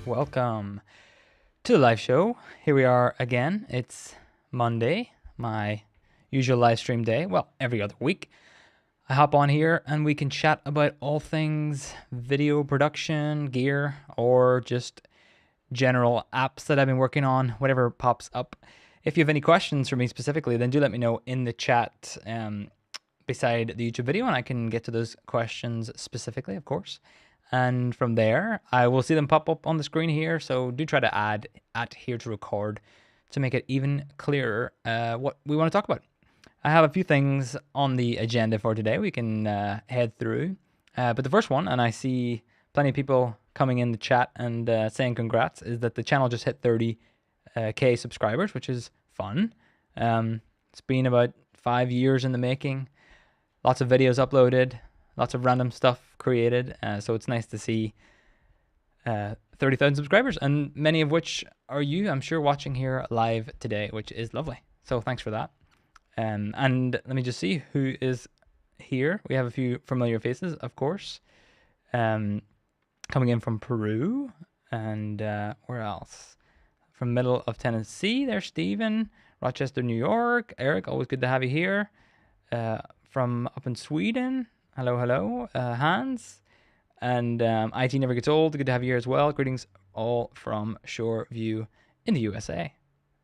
Welcome to the live show. Here we are again. It's Monday, my usual live stream day. Well, every other week. I hop on here and we can chat about all things video production, gear, or just general apps that I've been working on, whatever pops up. If you have any questions for me specifically, then do let me know in the chat beside the YouTube video, and I can get to those questions specifically, of course. And from there, I will see them pop up on the screen here. So do try to add at here to record to make it even clearer what we want to talk about. I have a few things on the agenda for today we can head through. But the first one, and I see plenty of people coming in the chat and saying congrats, is that the channel just hit 30K subscribers, which is fun. It's been about 5 years in the making. Lots of videos uploaded. Lots of random stuff created, so it's nice to see 30,000 subscribers, and many of which are you, I'm sure, watching here live today, which is lovely. So thanks for that. And let me just see who is here. We have a few familiar faces, of course. coming in from Peru, and where else? From middle of Tennessee, there's Stephen. Rochester, New York. Eric, always good to have you here. From up in Sweden, hello. Hans. And IT Never Gets Old, good to have you here as well. Greetings all from Shoreview in the USA.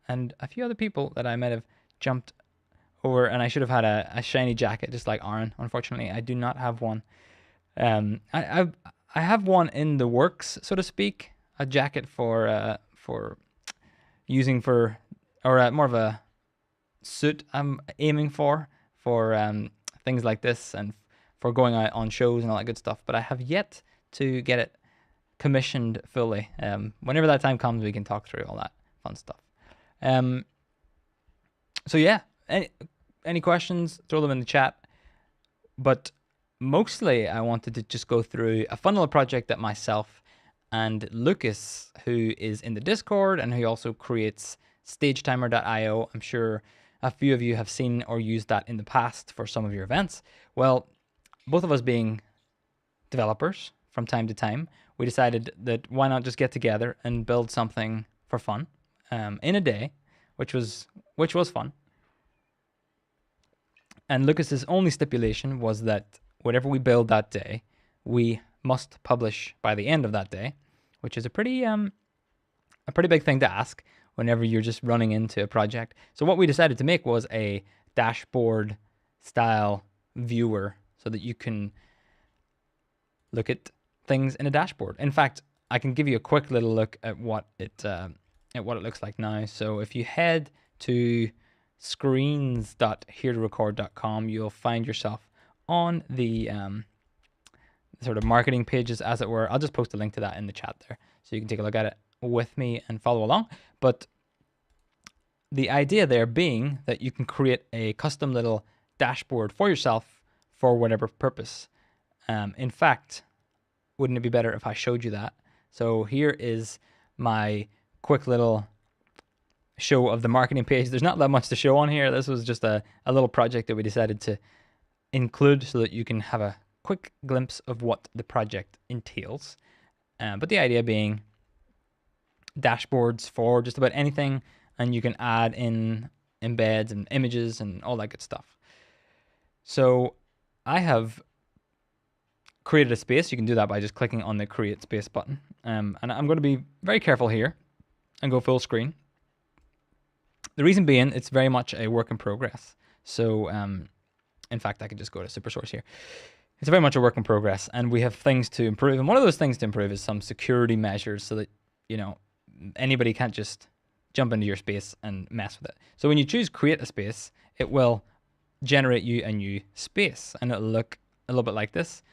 And a few other people that I might have jumped over, and I should have had a shiny jacket just like Aaron. Unfortunately, I do not have one. I have one in the works, so to speak, a jacket for using for, or more of a suit I'm aiming for things like this and for going out on shows and all that good stuff. But I have yet to get it commissioned fully. Whenever that time comes, we can talk through all that fun stuff. So yeah, any questions, throw them in the chat. But mostly I wanted to just go through a fun little project that myself and Lucas, who is in the Discord and who also creates stagetimer.io. I'm sure a few of you have seen or used that in the past for some of your events. Well, both of us being developers from time to time, we decided that why not just get together and build something for fun in a day, which was fun. And Lucas's only stipulation was that whatever we build that day, we must publish by the end of that day, which is a pretty big thing to ask whenever you're just running into a project. So what we decided to make was a dashboard style viewer so that you can look at things in a dashboard. In fact, I can give you a quick little look at what it looks like now. So if you head to screens.heretorecord.com, you'll find yourself on the sort of marketing pages, as it were. I'll just post a link to that in the chat there, so you can take a look at it with me and follow along. But the idea there being that you can create a custom little dashboard for yourself for whatever purpose. In fact, wouldn't it be better if I showed you that? So here is my quick little show of the marketing page. There's not that much to show on here. This was just a little project that we decided to include so that you can have a quick glimpse of what the project entails. But the idea being dashboards for just about anything, and you can add in embeds and images and all that good stuff. So I have created a space. You can do that by just clicking on the create space button. And I'm going to be very careful here and go full screen. The reason being, it's very much a work in progress. So in fact, I could just go to super source here. It's very much a work in progress, and we have things to improve. And one of those things to improve is some security measures so that, you know, anybody can't just jump into your space and mess with it. So when you choose create a space, it will generate you a new space, and it'll look a little bit like this.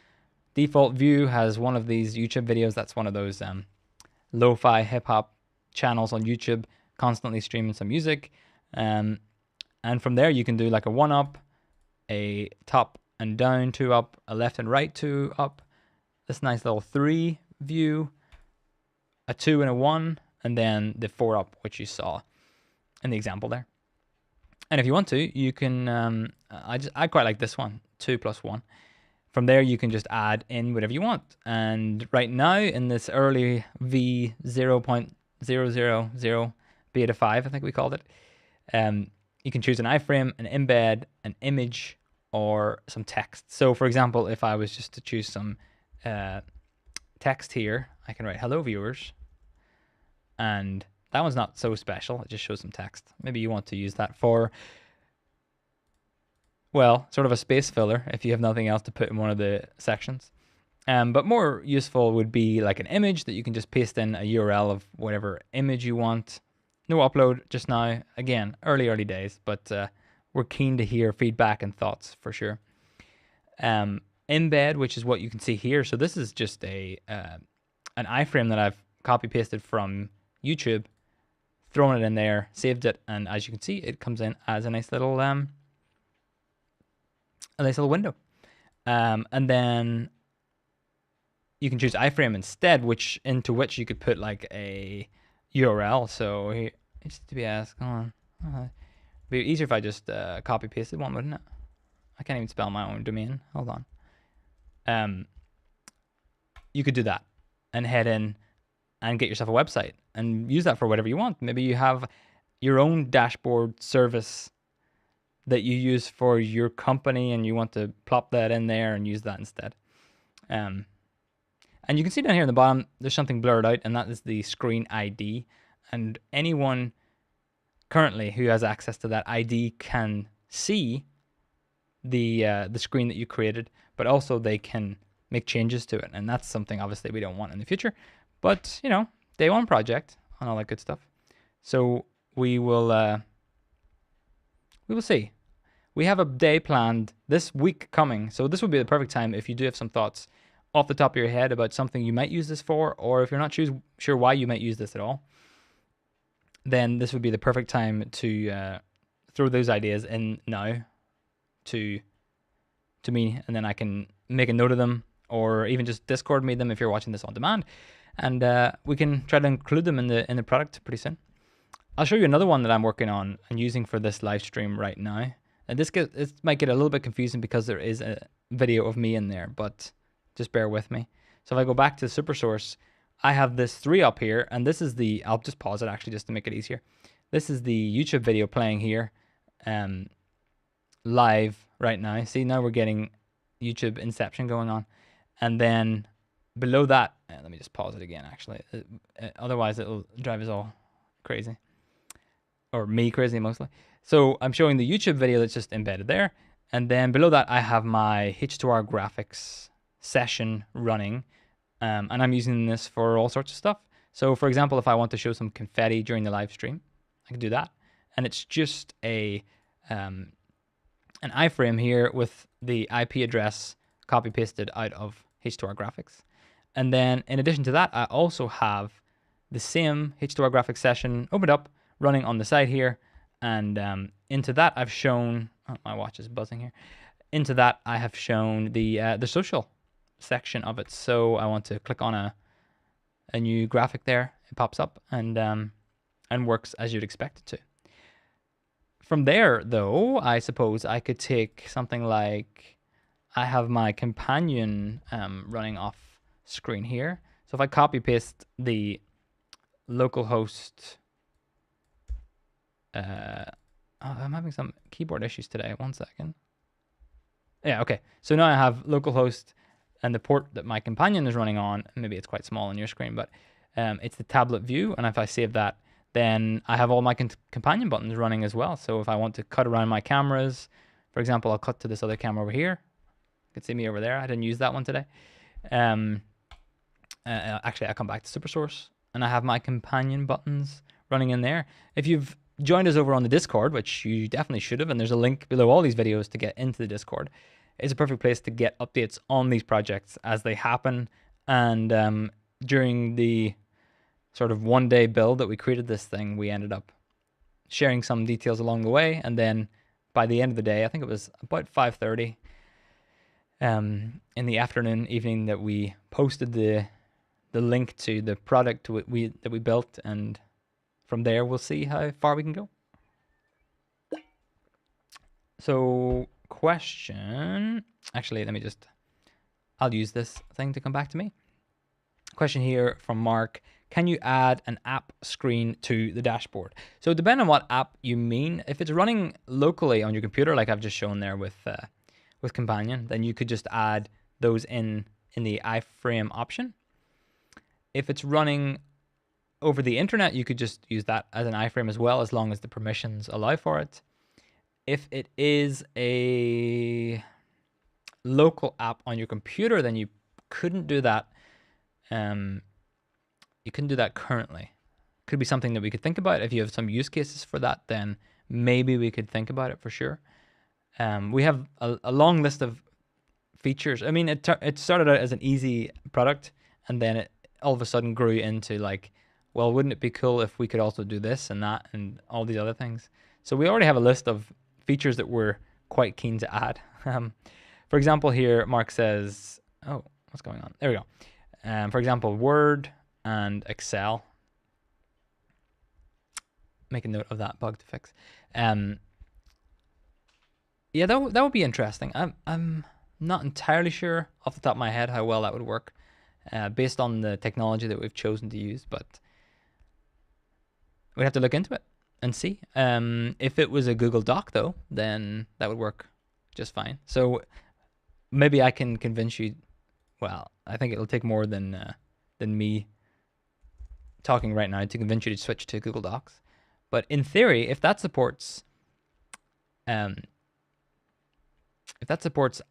Default view has one of these YouTube videos. That's one of those lo-fi hip-hop channels on YouTube, constantly streaming some music. And from there, you can do like a 1-up, a top and down 2-up, a left and right 2-up, this nice little 3 view, a 2 and a 1, and then the 4-up, which you saw in the example there. And if you want to, you can, I quite like this one, 2 plus 1. From there, you can just add in whatever you want. And right now, in this early v0.000 beta 5, I think we called it, you can choose an iframe, an embed, an image, or some text. So for example, if I was just to choose some text here, I can write hello viewers, and that one's not so special. It just shows some text. Maybe you want to use that for, well, sort of a space filler if you have nothing else to put in one of the sections. But more useful would be like an image that you can just paste in a URL of whatever image you want. No upload just now. Again, early days, but we're keen to hear feedback and thoughts for sure. Embed, which is what you can see here. So this is just an iframe that I've copy pasted from YouTube, thrown it in there, saved it, and as you can see, it comes in as a nice little window. And then you can choose iframe instead, into which you could put like a URL. So here, HTTPS, come on. It'd be easier if I just copy pasted one, wouldn't it? I can't even spell my own domain. Hold on. you could do that and head in and get yourself a website and use that for whatever you want. Maybe you have your own dashboard service that you use for your company and you want to plop that in there and use that instead. And you can see down here in the bottom, there's something blurred out, and that is the screen ID. And anyone currently who has access to that ID can see the screen that you created, but also they can make changes to it. And that's something obviously we don't want in the future, but you know, day one project and all that good stuff. So we will see. We have a day planned this week coming, so this would be the perfect time if you do have some thoughts off the top of your head about something you might use this for, or if you're not sure why you might use this at all, then this would be the perfect time to throw those ideas in now to me, and then I can make a note of them, or even just Discord me them if you're watching this on demand, and we can try to include them in the product pretty soon. I'll show you another one that I'm working on and using for this live stream right now. And this might get a little bit confusing because there is a video of me in there, but just bear with me. So if I go back to super source, I have this 3 up here, and this is I'll just pause it actually just to make it easier. This is the YouTube video playing here live right now. See, now we're getting YouTube Inception going on. And then below that, let me just pause it again actually. Otherwise it'll drive us all crazy. Or me crazy mostly. So I'm showing the YouTube video that's just embedded there. And then below that, I have my H2R Graphics session running. And I'm using this for all sorts of stuff. So for example, if I want to show some confetti during the live stream, I can do that. And it's just an iframe here with the IP address copy pasted out of H2R Graphics. And then in addition to that, I also have the same H2R Graphics session opened up, running on the side here, and into that I've shown, oh, my watch is buzzing here. Into that I have shown the social section of it. So I want to click on a new graphic there. It pops up and works as you'd expect it to. From there, though, I suppose I could take something like, I have my companion running off screen here. So if I copy paste the localhost. I'm having some keyboard issues today. 1 second. Yeah, okay. So now I have localhost and the port that my companion is running on. Maybe it's quite small on your screen, but it's the tablet view. And if I save that, then I have all my companion buttons running as well. So if I want to cut around my cameras, for example, I'll cut to this other camera over here. You can see me over there. I didn't use that one today. Actually, I come back to super source and I have my companion buttons running in there. If you've joined us over on the Discord, which you definitely should have, and there's a link below all these videos to get into the Discord. It's a perfect place to get updates on these projects as they happen. And during the sort of one-day build that we created this thing, we ended up sharing some details along the way. And then by the end of the day, I think it was about 5:30 in the afternoon, evening, that we posted the link to the product that we built, and from there, we'll see how far we can go. So, question, actually, I'll use this thing to come back to me. Question here from Mark, can you add an app screen to the dashboard? So depending on what app you mean, if it's running locally on your computer, like I've just shown there with Companion, then you could just add those in the iframe option. If it's running over the internet, you could just use that as an iframe as well, as long as the permissions allow for it. If it is a local app on your computer, then you couldn't do that. You couldn't do that currently. Could be something that we could think about. If you have some use cases for that, then maybe we could think about it for sure. We have a long list of features. I mean, it started out as an easy product, and then it all of a sudden grew into like, well, wouldn't it be cool if we could also do this and that and all these other things? So we already have a list of features that we're quite keen to add. For example, here, Mark says, oh, what's going on? There we go. For example, Word and Excel. Make a note of that bug to fix. Yeah, that would be interesting. I'm not entirely sure off the top of my head how well that would work. based on the technology that we've chosen to use, but we'd have to look into it and see. If it was a Google Doc though, then that would work just fine. So maybe I can convince you. Well, I think it'll take more than me talking right now to convince you to switch to Google Docs. But in theory, if that supports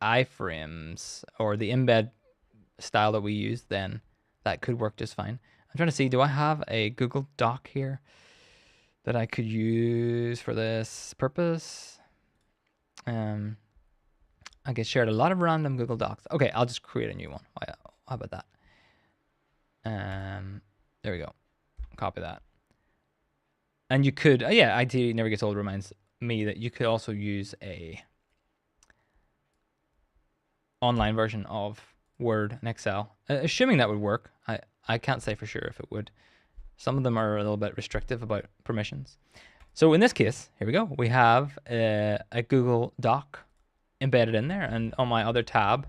iframes or the embed style that we use, then that could work just fine. I'm trying to see, do I have a Google Doc here that I could use for this purpose? I get shared a lot of random Google Docs. Okay, I'll just create a new one. How about that? There we go. Copy that. And you could, yeah, IT Never Gets Old reminds me that you could also use a online version of Word and Excel, assuming that would work. I can't say for sure if it would. Some of them are a little bit restrictive about permissions. So in this case, here we go. We have a Google Doc embedded in there, and on my other tab,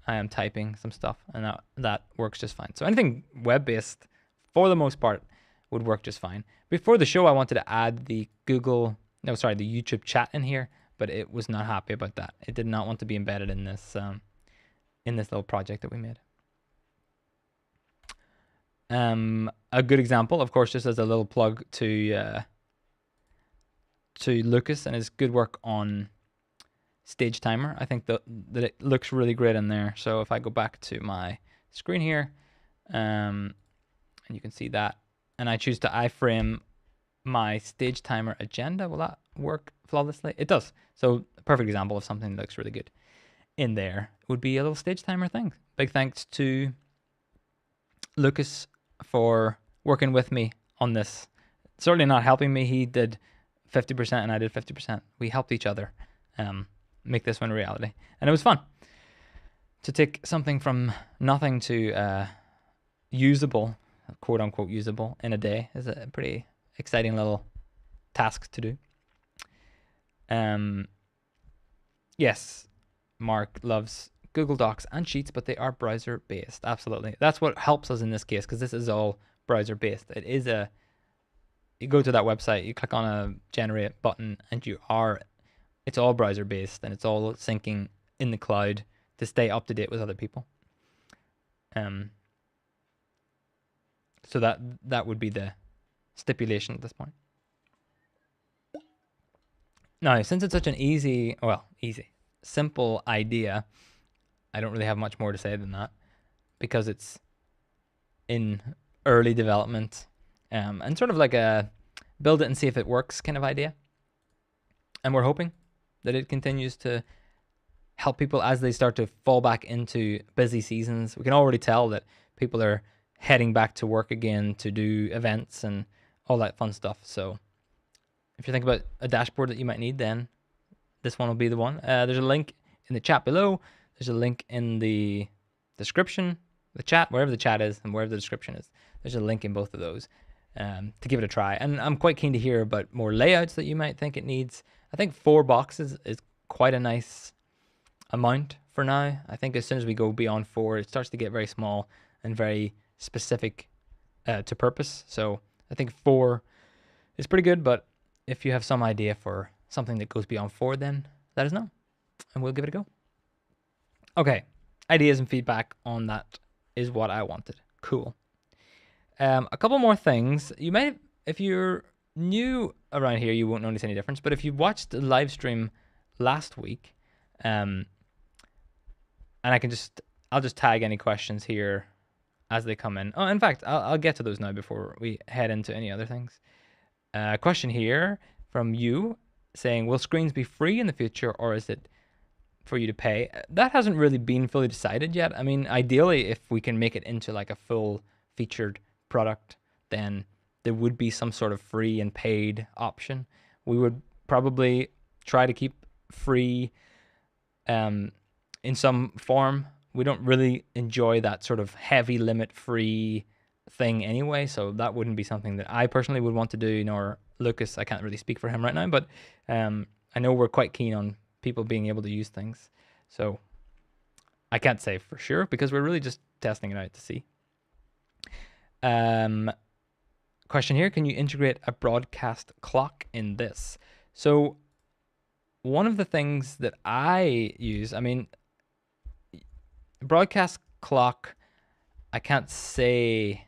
I am typing some stuff, and that works just fine. So anything web-based, for the most part, would work just fine. Before the show, I wanted to add the the YouTube chat in here, but it was not happy about that. It did not want to be embedded in this little project that we made. A good example, of course, just as a little plug to Lucas and his good work on Stage Timer. I think that it looks really great in there. So if I go back to my screen here, and you can see that, and I choose to iframe my Stage Timer agenda, will that work flawlessly? It does. So a perfect example of something that looks really good in there would be a little Stage Timer thing. Big thanks to Lucas for working with me on this. Certainly not helping me. He did 50% and I did 50%. We helped each other make this one a reality. And it was fun to take something from nothing to usable, quote unquote usable, in a day. Is a pretty exciting little task to do. Yes, Mark loves Google Docs and Sheets, but they are browser based. Absolutely. That's what helps us in this case, because this is all browser based. It is you go to that website, you click on a generate button, and it's all browser based, and it's all syncing in the cloud to stay up to date with other people. So that would be the stipulation at this point. Now, since it's such an simple idea, I don't really have much more to say than that, because it's in early development, and sort of like a build it and see if it works kind of idea. And we're hoping that it continues to help people as they start to fall back into busy seasons. We can already tell that people are heading back to work again to do events and all that fun stuff. So if you think about a dashboard that you might need, then this one will be the one. There's a link in the chat below. There's a link in the description, the chat, wherever the chat is and wherever the description is. There's a link in both of those to give it a try. And I'm quite keen to hear about more layouts that you might think it needs. I think 4 boxes is quite a nice amount for now. I think as soon as we go beyond 4, it starts to get very small and very specific to purpose. So I think 4 is pretty good, but if you have some idea for something that goes beyond 4, then let us know and we'll give it a go. Okay, ideas and feedback on that is what I wanted. Cool. A couple more things. You might, if you're new around here, you won't notice any difference, but if you watched the live stream last week, and I'll just tag any questions here as they come in. Oh, in fact, I'll get to those now before we head into any other things. Question here from you saying, will screens be free in the future, or is it for you to pay? That hasn't really been fully decided yet. I mean, ideally, if we can make it into like a full featured product, then there would be some sort of free and paid option. We would probably try to keep free in some form. We don't really enjoy that sort of heavy limit free thing anyway, so that wouldn't be something that I personally would want to do, nor Lucas. I can't really speak for him right now, but I know we're quite keen on people being able to use things. So I can't say for sure because we're really just testing it out to see. Question here, can you integrate a broadcast clock in this? So one of the things that I use, I mean, broadcast clock, I can't say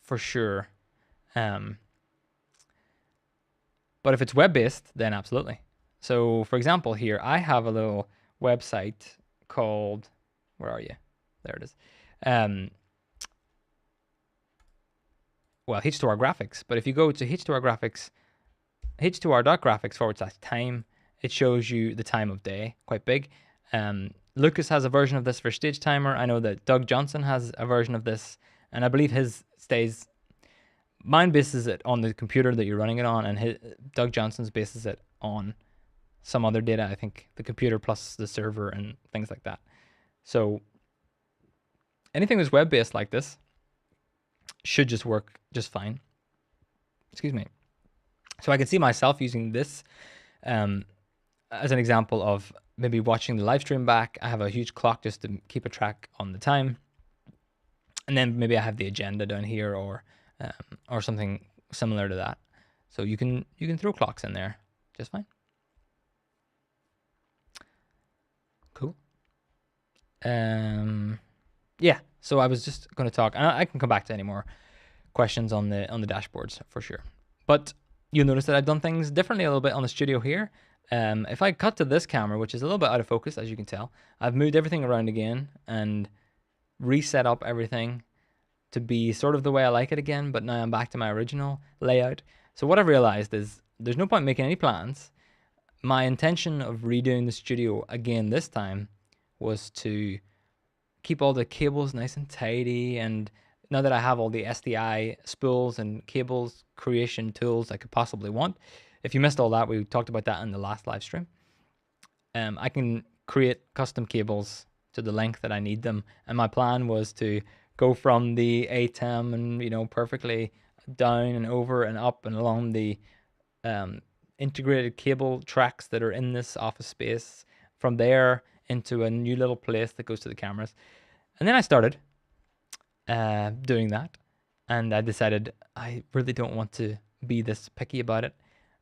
for sure. But if it's web-based, then absolutely. So for example, here, I have a little website called, where are you? There it is. Well, H2R Graphics. But if you go to H2R Graphics, H2R.graphics/time, it shows you the time of day, quite big. Lucas has a version of this for stage timer. I know that Doug Johnson has a version of this, and I believe his stays. Mine bases it on the computer that you're running it on, and Doug Johnson's bases it on some other data. I think the computer plus the server and things like that. So anything that's web-based like this should just work just fine. Excuse me. So I can see myself using this as an example of maybe watching the live stream back. I have a huge clock just to keep a track on the time. And then maybe I have the agenda down here or something similar to that. So you can throw clocks in there just fine. Cool. Yeah, so I was just going to talk. I can come back to any more questions on the dashboards for sure. But you'll notice that I've done things differently a little bit on the studio here. If I cut to this camera, which is a little bit out of focus, as you can tell, I've moved everything around again and reset up everything to be sort of the way I like it again, but now I'm back to my original layout. So what I've realized is there's no point making any plans. My intention of redoing the studio again this time was to keep all the cables nice and tidy, and now that I have all the SDI spools and cables creation tools I could possibly want. If you missed all that, we talked about that in the last live stream. I can create custom cables to the length that I need them, and my plan was to go from the ATEM and perfectly down and over and up and along the integrated cable tracks that are in this office space, from there into a new little place that goes to the cameras. And then I started doing that, and I decided I really don't want to be this picky about it.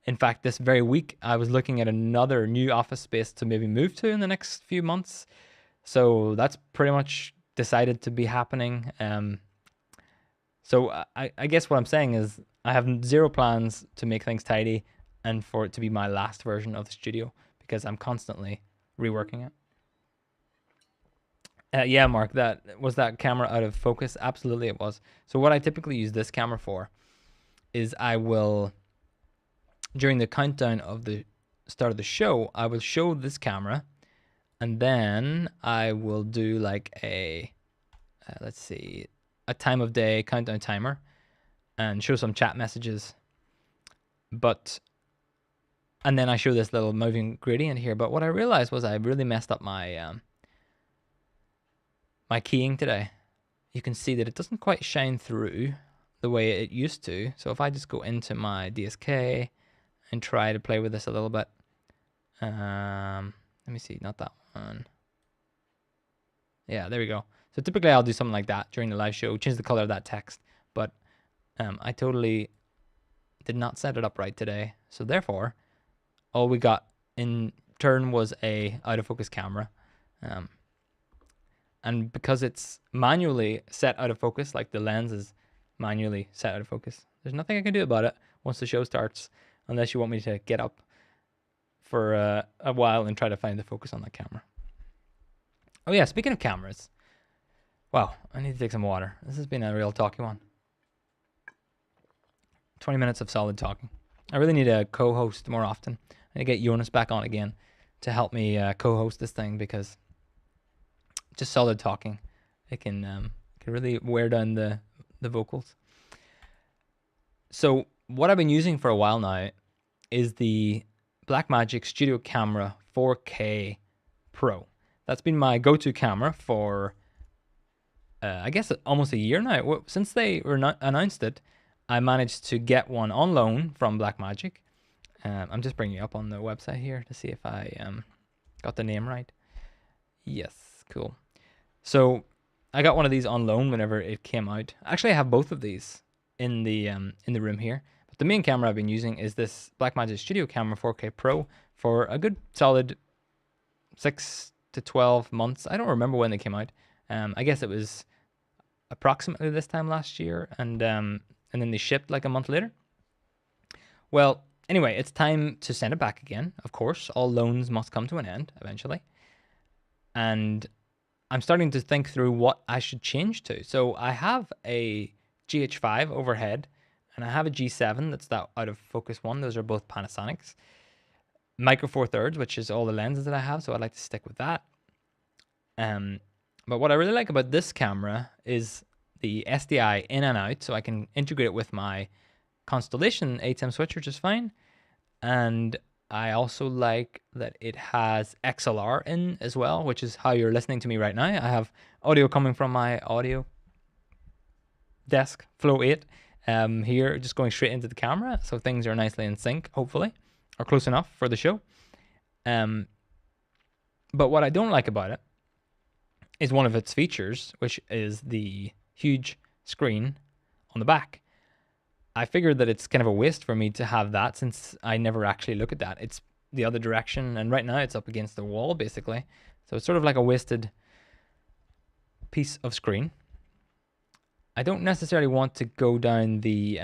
In fact, this very week, I was looking at another new office space to maybe move to in the next few months. So that's pretty much decided to be happening. So I guess what I'm saying is I have zero plans to make things tidy and for it to be my last version of the studio, because I'm constantly reworking it. Yeah, Mark, that camera out of focus? Absolutely it was. So what I typically use this camera for is I will, during the countdown of the start of the show, I will show this camera, and then I will do like a, let's see, a time of day countdown timer and show some chat messages. And then I show this little moving gradient here. But what I realized was I really messed up my my keying today. You can see that it doesn't quite shine through the way it used to. So if I just go into my DSK and try to play with this a little bit. Let me see, not that one. Yeah, there we go. So typically I'll do something like that during the live show, change the color of that text. But I totally did not set it up right today. So therefore, all we got in turn was a out of focus camera. And because it's manually set out of focus, like the lens is manually set out of focus, there's nothing I can do about it once the show starts, unless you want me to get up for a while and try to find the focus on that camera. Oh yeah, speaking of cameras, wow, I need to take some water. This has been a real talky one. 20 minutes of solid talking. I really need a co-host more often. I need to get Jonas back on again to help me co-host this thing, because just solid talking, it can really wear down the vocals. So what I've been using for a while now is the Blackmagic Studio Camera 4K Pro. That's been my go-to camera for, I guess, almost a year now. Since they announced it, I managed to get one on loan from Blackmagic. I'm just bringing it up on the website here to see if I got the name right. Yes, cool. So I got one of these on loan whenever it came out. Actually, I have both of these in the room here. But the main camera I've been using is this Blackmagic Studio Camera 4K Pro for a good solid 6 to 12 months. I don't remember when they came out. I guess it was approximately this time last year, and then they shipped like a month later. Well, anyway, it's time to send it back again. Of course, all loans must come to an end eventually. And I'm starting to think through what I should change to. So I have a GH5 overhead, and I have a G7, that's that out of focus one. Those are both Panasonics. Micro Four Thirds, which is all the lenses that I have, so I'd like to stick with that. But what I really like about this camera is the SDI in and out, so I can integrate it with my Constellation ATEM switcher just fine. And I also like that it has XLR in as well, which is how you're listening to me right now. I have audio coming from my audio desk, Flow 8, here, just going straight into the camera. So things are nicely in sync, hopefully, or close enough for the show. But what I don't like about it is one of its features, which is the huge screen on the back. I figured that it's kind of a waste for me to have that, since I never actually look at that. It's the other direction, and right now it's up against the wall, basically. So it's sort of like a wasted piece of screen. I don't necessarily want to go down the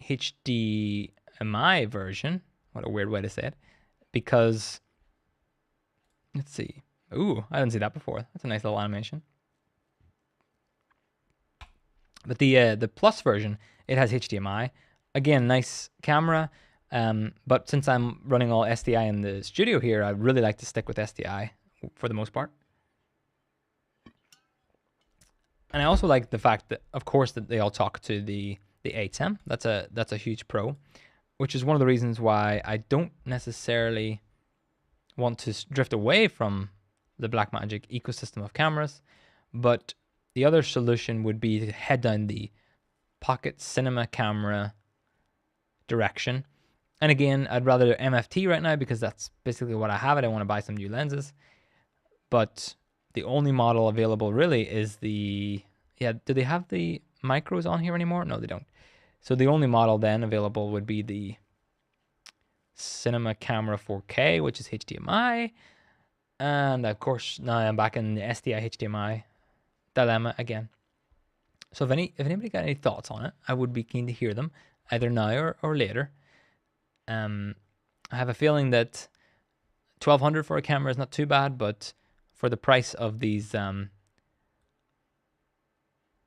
HDMI version. What a weird way to say it. Because, let's see. Ooh, I didn't see that before. That's a nice little animation. But the Plus version, it has HDMI. Again, nice camera. But since I'm running all SDI in the studio here, I really like to stick with SDI for the most part. And I also like the fact that, of course, that they all talk to the ATEM. That's a huge pro, which is one of the reasons why I don't necessarily want to drift away from the Blackmagic ecosystem of cameras. But the other solution would be to head down the pocket cinema camera direction. And again, I'd rather MFT right now because that's basically what I have. I don't want to buy some new lenses. But the only model available really is the, do they have the micros on here anymore? No, they don't. So the only model then available would be the Cinema Camera 4K, which is HDMI. And of course, now I'm back in the SDI HDMI dilemma again. So if anybody got any thoughts on it, I would be keen to hear them, either now or later. I have a feeling that $1,200 for a camera is not too bad, but for the price of these, oh,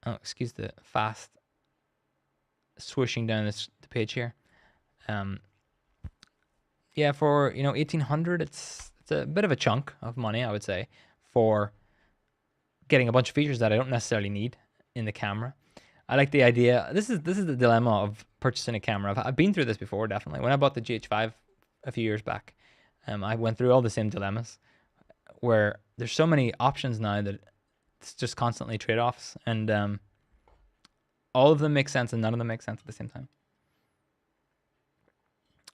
excuse the fast swooshing down the page here. Yeah, for $1,800, it's a bit of a chunk of money, I would say, for getting a bunch of features that I don't necessarily need in the camera. I like the idea. This is the dilemma of purchasing a camera. I've been through this before, definitely. When I bought the GH5 a few years back, I went through all the same dilemmas, where there's so many options now that it's just constantly trade-offs, and all of them make sense and none of them make sense at the same time.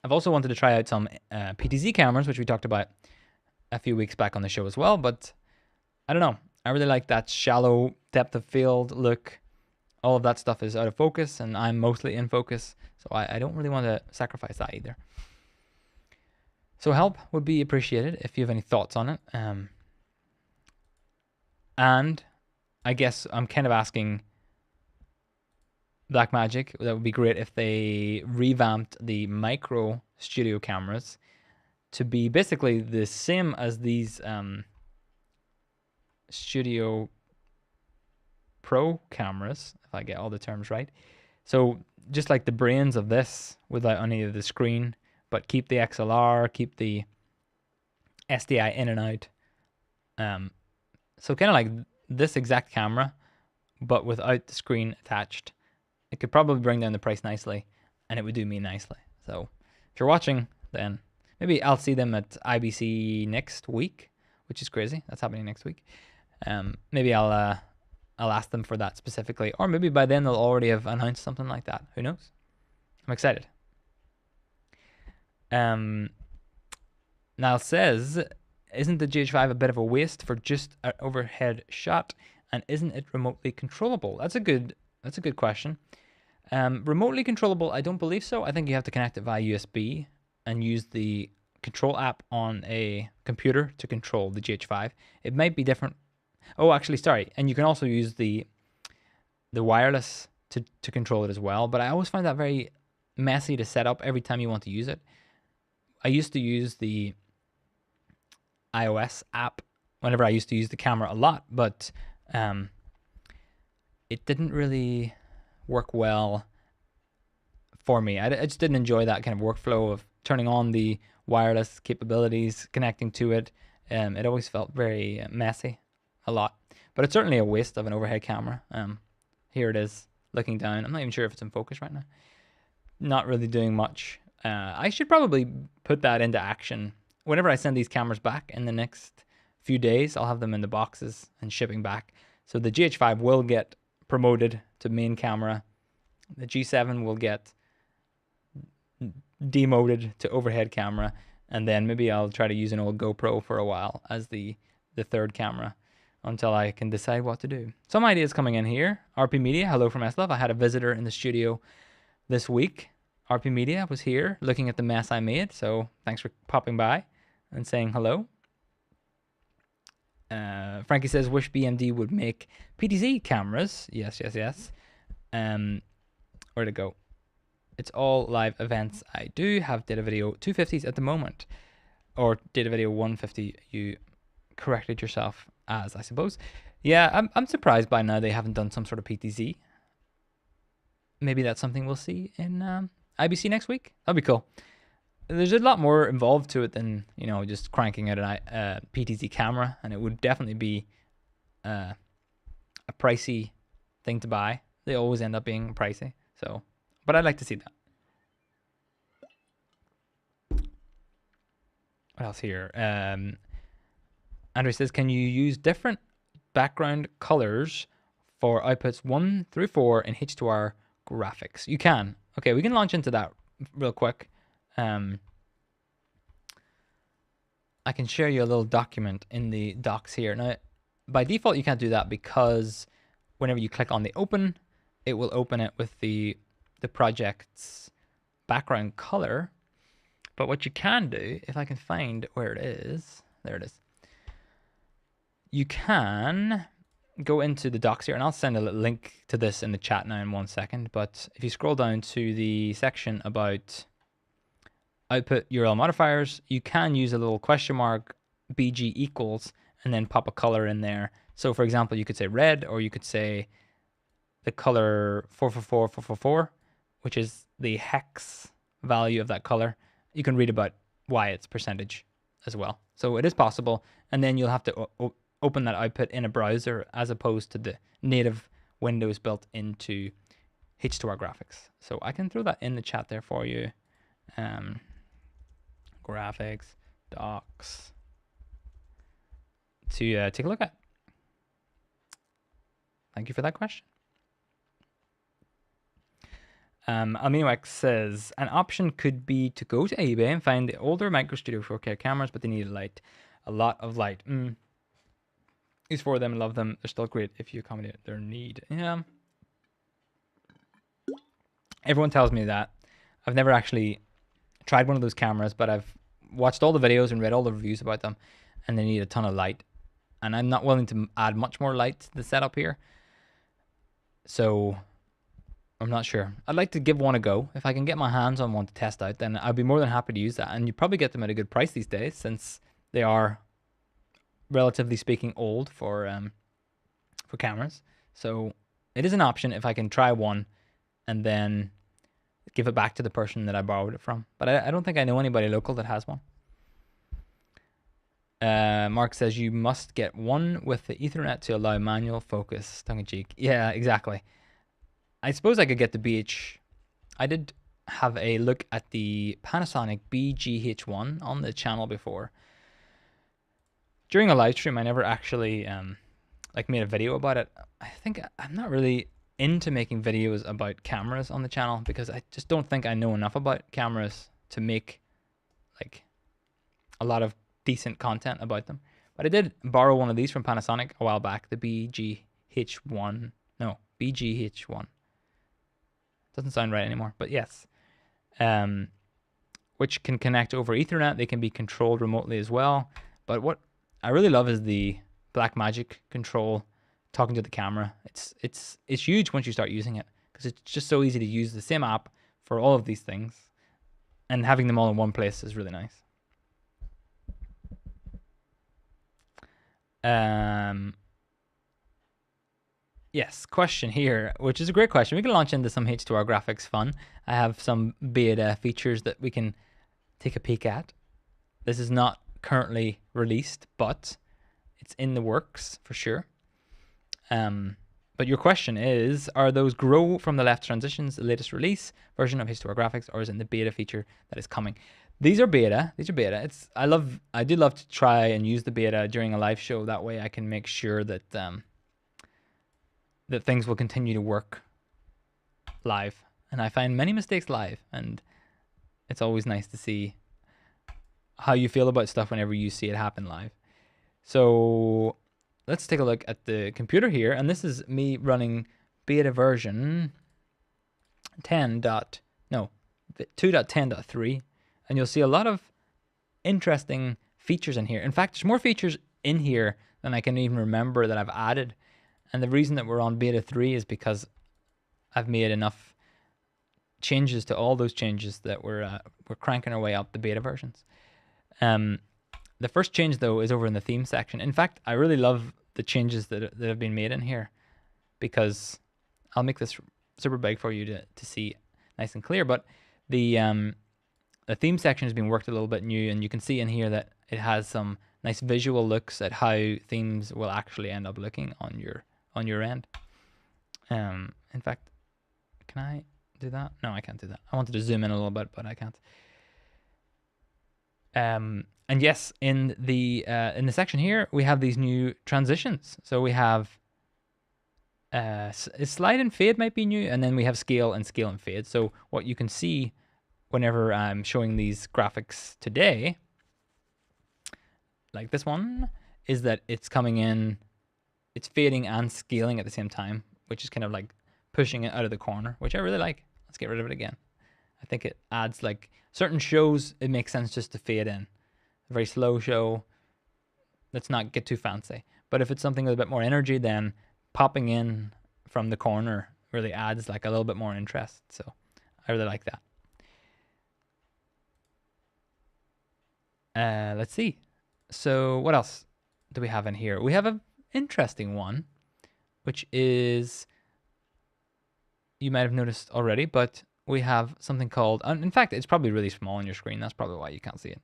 I've also wanted to try out some PTZ cameras, which we talked about a few weeks back on the show as well, but I don't know. I really like that shallow depth of field look. All of that stuff is out of focus, and I'm mostly in focus, so I don't really want to sacrifice that either. So help would be appreciated if you have any thoughts on it. And I guess I'm kind of asking Blackmagic, that would be great if they revamped the micro studio cameras to be basically the same as these Studio Pro cameras, if I get all the terms right. So just like the brains of this without any of the screen, but keep the XLR, keep the SDI in and out. So kind of like this exact camera, but without the screen attached. It could probably bring down the price nicely, and it would do me nicely. So if you're watching, then maybe I'll see them at IBC next week, which is crazy. That's happening next week. Maybe I'll ask them for that specifically, or maybe by then they'll already have announced something like that. Who knows? I'm excited. Now it says, isn't the GH5 a bit of a waste for just an overhead shot and isn't it remotely controllable? That's a good question. Remotely controllable, I don't believe so. I think you have to connect it via USB and use the control app on a computer to control the GH5. It might be different. Oh, actually, sorry. And you can also use the wireless to control it as well. But I always find that very messy to set up every time you want to use it. I used to use the iOS app whenever I used to use the camera a lot, but it didn't really work well for me. I just didn't enjoy that kind of workflow of turning on the wireless capabilities, connecting to it. It always felt very messy, a lot. But it's certainly a waste of an overhead camera. Here it is, looking down. I'm not even sure if it's in focus right now. Not really doing much. I should probably put that into action. Whenever I send these cameras back in the next few days, I'll have them in the boxes and shipping back. So the GH5 will get promoted to main camera. The G7 will get demoted to overhead camera, and then maybe I'll try to use an old GoPro for a while as the third camera until I can decide what to do. Some ideas coming in here. RP Media, hello from SLove. I had a visitor in the studio this week. RP Media was here looking at the mess I made, so thanks for popping by and saying hello. Frankie says, wish BMD would make PTZ cameras. Yes, yes, yes. Where'd it go? It's all live events. I do have data video 250s at the moment, or data video 150. You corrected yourself as, I suppose. Yeah, I'm surprised by now they haven't done some sort of PTZ. Maybe that's something we'll see in IBC next week. That'd be cool. There's a lot more involved to it than, you know, just cranking out a PTZ camera, and it would definitely be a pricey thing to buy. They always end up being pricey. So, but I'd like to see that. What else here? Andrew says, can you use different background colors for outputs 1 through 4 in H2R Graphics? You can. Okay, we can launch into that real quick. I can share you a little document in the docs here. Now, by default, you can't do that because whenever you click on the open, it will open it with the project's background color. But what you can do, if I can find where it is, there it is. You can go into the docs here, and I'll send a link to this in the chat now in 1 second. But if you scroll down to the section about output URL modifiers, you can use a little question mark BG equals and then pop a color in there. So for example, you could say red, or you could say the color 444444, which is the hex value of that color. You can read about why it's percentage as well. So it is possible, and then you'll have to open that output in a browser as opposed to the native windows built into H2R Graphics. So I can throw that in the chat there for you. Graphics, docs, to take a look at. Thank you for that question. AminoX says, an option could be to go to eBay and find the older Micro Studio 4K cameras, but they need light, a lot of light. Use for them, love them. They're still great if you accommodate their need. Yeah. Everyone tells me that. I've never actually tried one of those cameras, but I've watched all the videos and read all the reviews about them, and they need a ton of light. And I'm not willing to add much more light to the setup here. So I'm not sure. I'd like to give one a go. If I can get my hands on one to test out, then I'd be more than happy to use that. And you probably get them at a good price these days, since they are, relatively speaking, old for cameras. So it is an option if I can try one and then give it back to the person that I borrowed it from. But I don't think I know anybody local that has one. Mark says you must get one with the Ethernet to allow manual focus. Tongue in cheek. Yeah, exactly. I suppose I could get the BH. I did have a look at the Panasonic BGH1 on the channel before. During a live stream, I never actually like made a video about it. I think I'm not really into making videos about cameras on the channel because I just don't think I know enough about cameras to make like a lot of decent content about them. But I did borrow one of these from Panasonic a while back, the BGH1. No, BGH1. Doesn't sound right anymore, but yes. Which can connect over Ethernet. They can be controlled remotely as well. But what I really love is the Blackmagic control talking to the camera. It's huge once you start using it, because it's just so easy to use the same app for all of these things, and having them all in one place is really nice. Yes, question here, which is a great question. We can launch into some H2R Graphics fun. I have some beta features that we can take a peek at. This is not currently released, but it's in the works for sure. But your question is, are those grow from the left transitions the latest release version of H2R Graphics, or is it the beta feature that is coming? These are beta. I do love to try and use the beta during a live show. That way I can make sure that that things will continue to work live. And I find many mistakes live, and it's always nice to see how you feel about stuff whenever you see it happen live. So let's take a look at the computer here, and this is me running beta version 2.10.3, and you'll see a lot of interesting features in here. In fact, there's more features in here than I can even remember that I've added. And the reason that we're on beta 3 is because I've made enough changes to all those changes that we're cranking our way up the beta versions. The first change though is over in the theme section. In fact, I really love the changes that have been made in here, because I'll make this super big for you to see nice and clear. But the theme section has been worked a little bit new, and you can see in here that it has some nice visual looks at how themes will actually end up looking on your end. In fact, can I do that? No, I can't do that. I wanted to zoom in a little bit, but I can't. And yes, in the section here, we have these new transitions. So we have slide and fade might be new, and then we have scale and fade. So what you can see whenever I'm showing these graphics today, like this one, is that it's coming in, it's fading and scaling at the same time, which is kind of like pushing it out of the corner, which I really like. Let's get rid of it again. I think it adds, like, certain shows, it makes sense just to fade in. A very slow show, let's not get too fancy. But if it's something with a bit more energy, then popping in from the corner really adds like a little bit more interest. So I really like that. Let's see. So what else do we have in here? We have an interesting one, which is, you might have noticed already, but we have something called, in fact, it's probably really small on your screen. That's probably why you can't see it.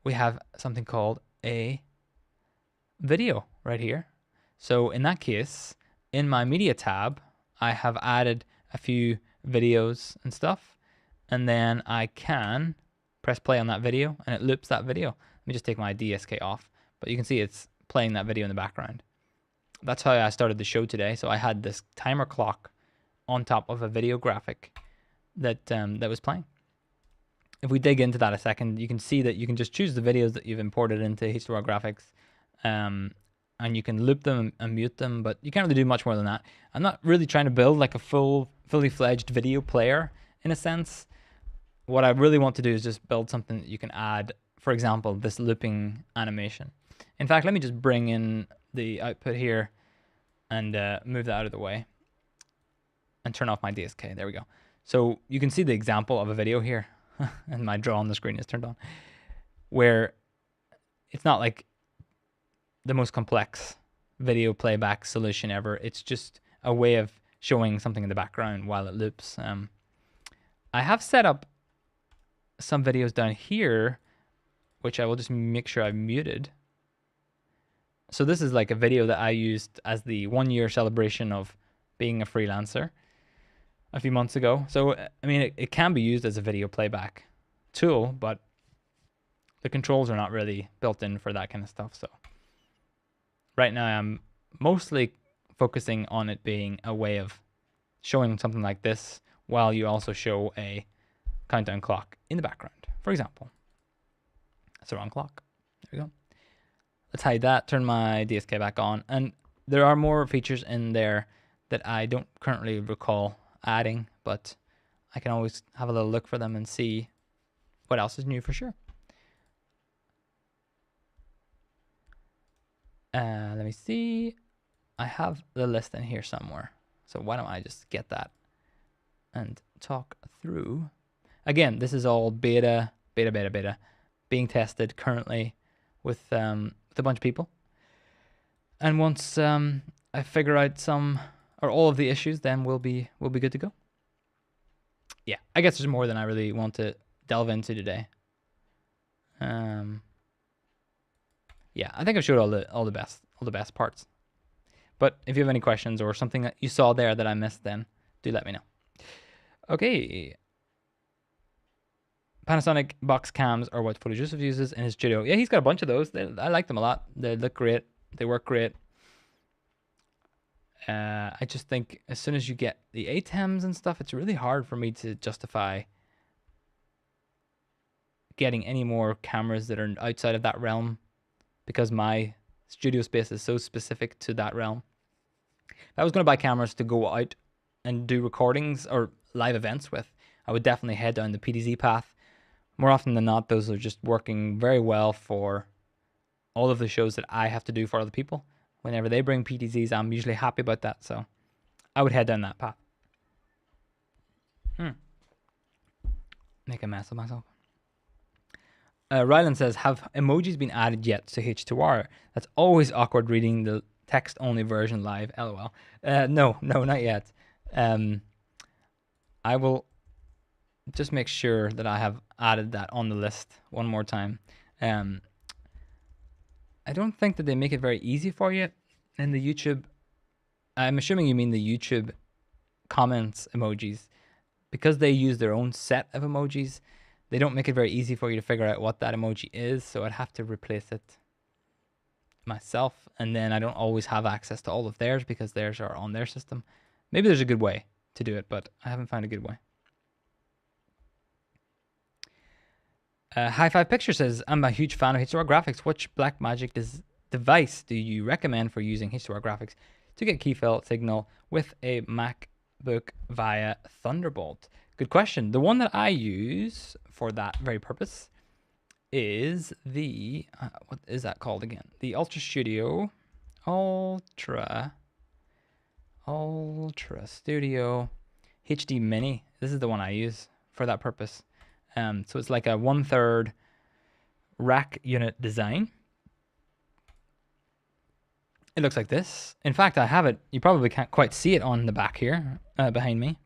We have something called a video right here. So in that case, in my media tab, I have added a few videos and stuff, and then I can press play on that video and it loops that video. Let me just take my DSK off, but you can see it's playing that video in the background. That's how I started the show today. So I had this timer clock on top of a video graphic that that was playing. If we dig into that a second, you can see that you can just choose the videos that you've imported into H2R Graphics, and you can loop them and mute them, but you can't really do much more than that. I'm not really trying to build like a fully fledged video player in a sense. What I really want to do is just build something that you can add, for example, this looping animation. In fact, let me just bring in the output here and move that out of the way and turn off my DSK. There we go. So you can see the example of a video here, and my draw on the screen is turned on, where it's not like the most complex video playback solution ever. It's just a way of showing something in the background while it loops. I have set up some videos down here, which I will just make sure I've muted. So this is like a video that I used as the 1-year celebration of being a freelancer a few months ago. So, I mean, it can be used as a video playback tool, but the controls are not really built in for that kind of stuff. So right now I'm mostly focusing on it being a way of showing something like this while you also show a countdown clock in the background, for example. That's the wrong clock. There we go. Let's hide that, turn my DSK back on. And There are more features in there that I don't currently recall adding, but I can always have a little look for them and see what else is new for sure. Let me see. I have the list in here somewhere. So why don't I just get that and talk through. Again, this is all beta, being tested currently with a bunch of people. And once I figure out some or all of the issues, then we'll be good to go. Yeah, I guess there's more than I really want to delve into today. Yeah, I think I've showed all the best parts. But if you have any questions or something that you saw there that I missed, then do let me know. Okay. Panasonic box cams are what Photo Joseph uses in his studio. Yeah, he's got a bunch of those. I like them a lot. They look great. They work great. I just think as soon as you get the ATEMs and stuff, it's really hard for me to justify getting any more cameras that are outside of that realm, because my studio space is so specific to that realm. If I was going to buy cameras to go out and do recordings or live events with, I would definitely head down the PTZ path. More often than not, those are just working very well for all of the shows that I have to do for other people. Whenever they bring PTZs, I'm usually happy about that. So I would head down that path. Make a mess of myself. Ryland says, have emojis been added yet to H2R? That's always awkward reading the text-only version live, LOL. No, not yet. I will just make sure that I have added that on the list one more time. I don't think that they make it very easy for you in the YouTube. I'm assuming you mean the YouTube comments emojis. Because they use their own set of emojis, they don't make it very easy for you to figure out what that emoji is, so I'd have to replace it myself, and then I don't always have access to all of theirs because theirs are on their system. Maybe there's a good way to do it, but I haven't found a good way. High Five Picture says, I'm a huge fan of H2R Graphics. Which Blackmagic device do you recommend for using H2R Graphics to get key fill signal with a MacBook via Thunderbolt? Good question. The one that I use for that very purpose is the, what is that called again? The Ultra Studio Studio HD Mini. This is the one I use for that purpose. So it's like a 1/3 rack unit design. It looks like this. In fact, I have it. You probably can't quite see it on the back here behind me.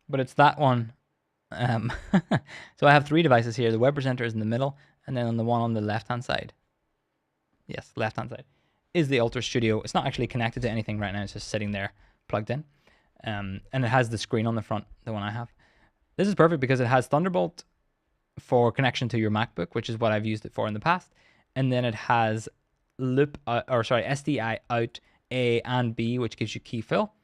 But it's that one. So I have 3 devices here. The web presenter is in the middle, and then on the one on the left-hand side. Yes, left-hand side is the Ultra Studio. It's not actually connected to anything right now. It's just sitting there plugged in. And it has the screen on the front, the one I have. This is perfect because it has Thunderbolt for connection to your MacBook, which is what I've used it for in the past. And then it has SDI out A and B, which gives you key fill.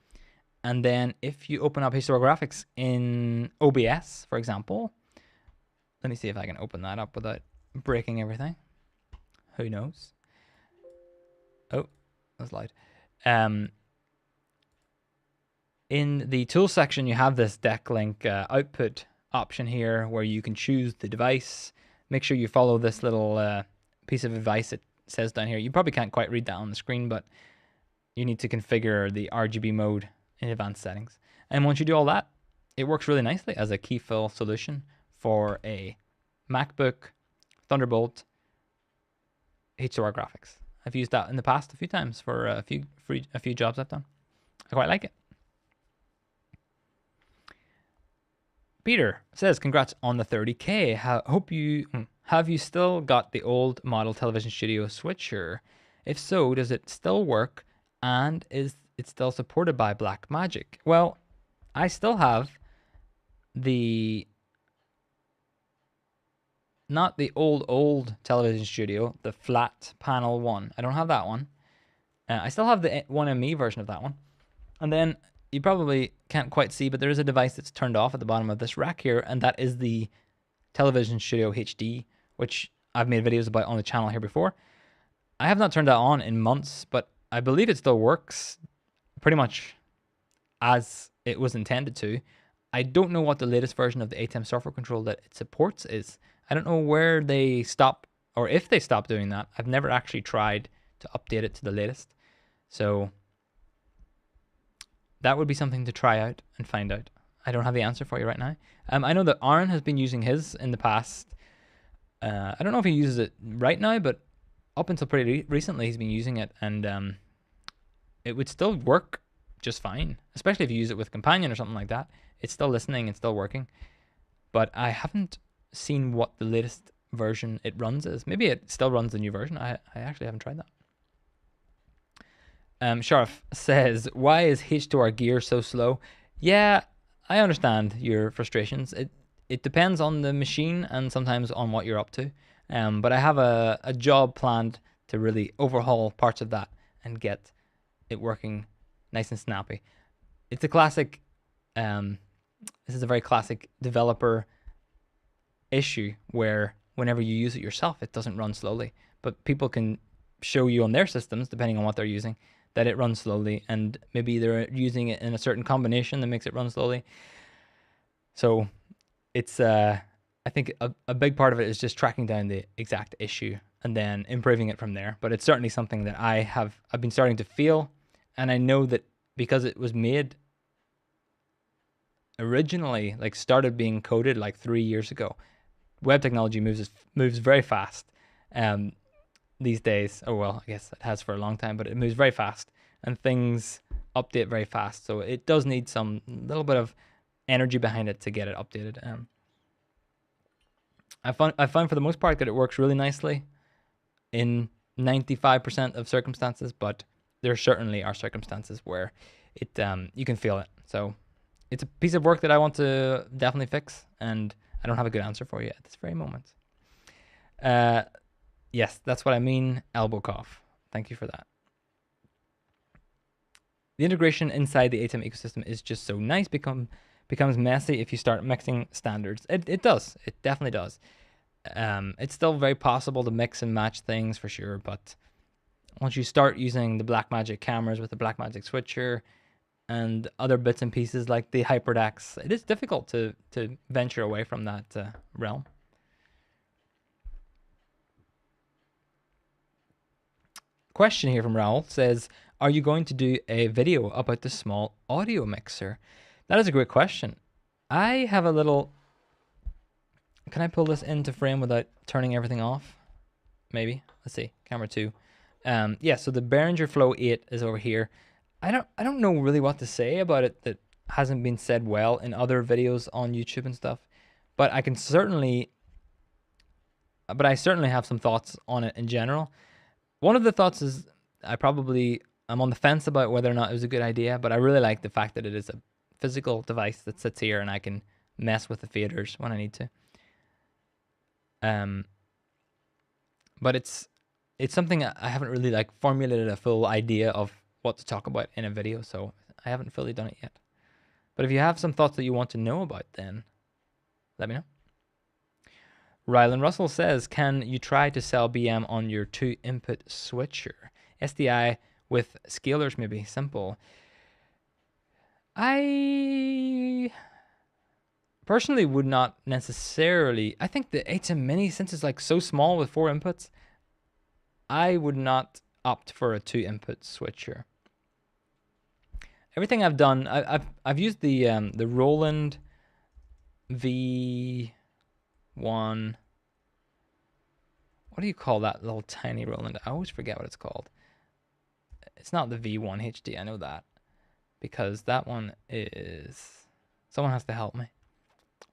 And then if you open up H2R Graphics in OBS, for example, let me see if I can open that up without breaking everything. Who knows? Oh, that's loud. In the tools section, you have this deck link output option here where you can choose the device. Make sure you follow this little piece of advice it says down here. You probably can't quite read that on the screen, but you need to configure the RGB mode in advanced settings. And once you do all that, it works really nicely as a key fill solution for a MacBook, Thunderbolt, H2R Graphics. I've used that in the past a few times for a few jobs I've done. I quite like it. Peter says, congrats on the 30K. Have you still got the old model television studio switcher? If so, does it still work? And is it still supported by Blackmagic? Well, I still have not the old television studio, the flat panel one. I don't have that one. I still have the 1ME version of that one. And then you probably can't quite see, but there is a device that's turned off at the bottom of this rack here, and that is the Television Studio HD, which I've made videos about on the channel here before. I have not turned that on in months, but I believe it still works pretty much as it was intended to. I don't know what the latest version of the ATEM software control that it supports is. I don't know where they stop or if they stop doing that. I've never actually tried to update it to the latest. So that would be something to try out and find out. I don't have the answer for you right now. I know that Aaron has been using his in the past. I don't know if he uses it right now, but up until pretty recently, he's been using it, and it would still work just fine, especially if you use it with Companion or something like that. It's still listening and still working. But I haven't seen what the latest version it runs is. Maybe it still runs the new version. I actually haven't tried that. Sharif says, why is H2R gear so slow? Yeah, I understand your frustrations. It depends on the machine and sometimes on what you're up to. But I have a job planned to really overhaul parts of that and get it working nice and snappy. It's a classic, this is a very classic developer issue where whenever you use it yourself, it doesn't run slowly. But people can show you on their systems, depending on what they're using, that it runs slowly, and maybe they're using it in a certain combination that makes it run slowly. So it's, I think a big part of it is just tracking down the exact issue and then improving it from there. But it's certainly something that I've been starting to feel, and I know that because it was made originally, like started being coded like 3 years ago. Web technology moves very fast these days. Oh well, I guess it has for a long time, but it moves very fast and things update very fast. So it does need some little bit of energy behind it to get it updated. I found for the most part that it works really nicely in 95% of circumstances, but there certainly are circumstances where it you can feel it. So it's a piece of work that I want to definitely fix, and I don't have a good answer for you at this very moment. Yes, that's what I mean, elbow cough. Thank you for that. The integration inside the ATEM ecosystem is just so nice, becomes messy if you start mixing standards. It does. It definitely does. It's still very possible to mix and match things for sure, but once you start using the Blackmagic cameras with the Blackmagic switcher and other bits and pieces like the HyperDex, it is difficult to venture away from that realm. Question here from Raul says, are you going to do a video about the small audio mixer? That is a great question. I have a little... Can I pull this into frame without turning everything off? Maybe. Let's see. Camera 2. Yeah, so the Behringer Flow 8 is over here. I don't know really what to say about it that hasn't been said well in other videos on YouTube and stuff. But I certainly have some thoughts on it in general. One of the thoughts is I'm on the fence about whether or not it was a good idea, but I really like the fact that it is a physical device that sits here and I can mess with the faders when I need to. But it's something I haven't really like formulated a full idea of what to talk about in a video, so I haven't fully done it yet. But if you have some thoughts that you want to know about, then let me know. Rylan Russell says, can you try to sell BM on your 2-input switcher? SDI with scalers maybe, simple. I personally would not necessarily. I think the ATEM Mini, since it's like so small with 4 inputs, I would not opt for a 2-input switcher. Everything I've done, I've used the Roland V1. What do you call that little tiny Roland? I always forget what it's called. It's not the V1 HD, I know that. Because that one is... Someone has to help me.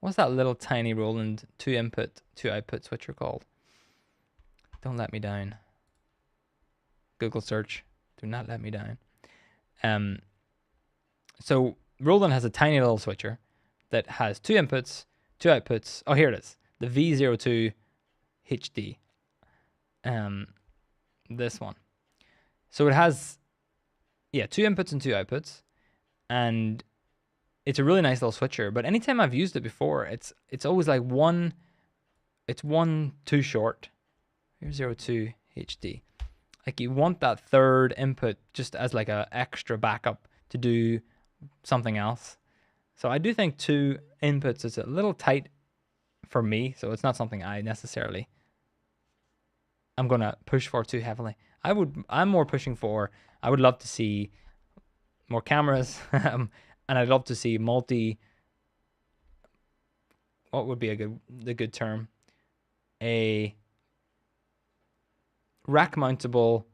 What's that little tiny Roland 2-input, 2-output switcher called? Don't let me down. Google search. Do not let me down. So Roland has a tiny little switcher that has 2 inputs, 2 outputs. Oh, here it is. The V02 HD. This one. So it has, 2 inputs and 2 outputs, and it's a really nice little switcher. But anytime I've used it before, it's always like one too short. Here's 02 HD. Like you want that third input just as like a extra backup to do something else. So I do think 2 inputs is a little tight for me. So it's not something I necessarily I'm gonna push for too heavily. I'm more pushing for. I would love to see more cameras, and I'd love to see multi. What would be the good term? A rack mountable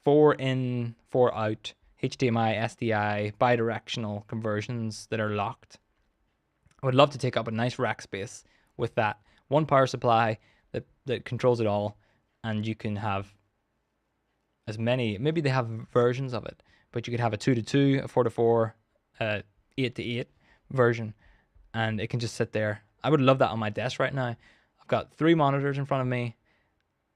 4 in, 4 out HDMI, SDI, bidirectional conversions that are locked. I would love to take up a nice rack space with that. One power supply that controls it all, and you can have as many, maybe they have versions of it, but you could have a 2 to 2, a 4 to 4, 8 to 8 version, and it can just sit there. I would love that on my desk right now. I've got 3 monitors in front of me,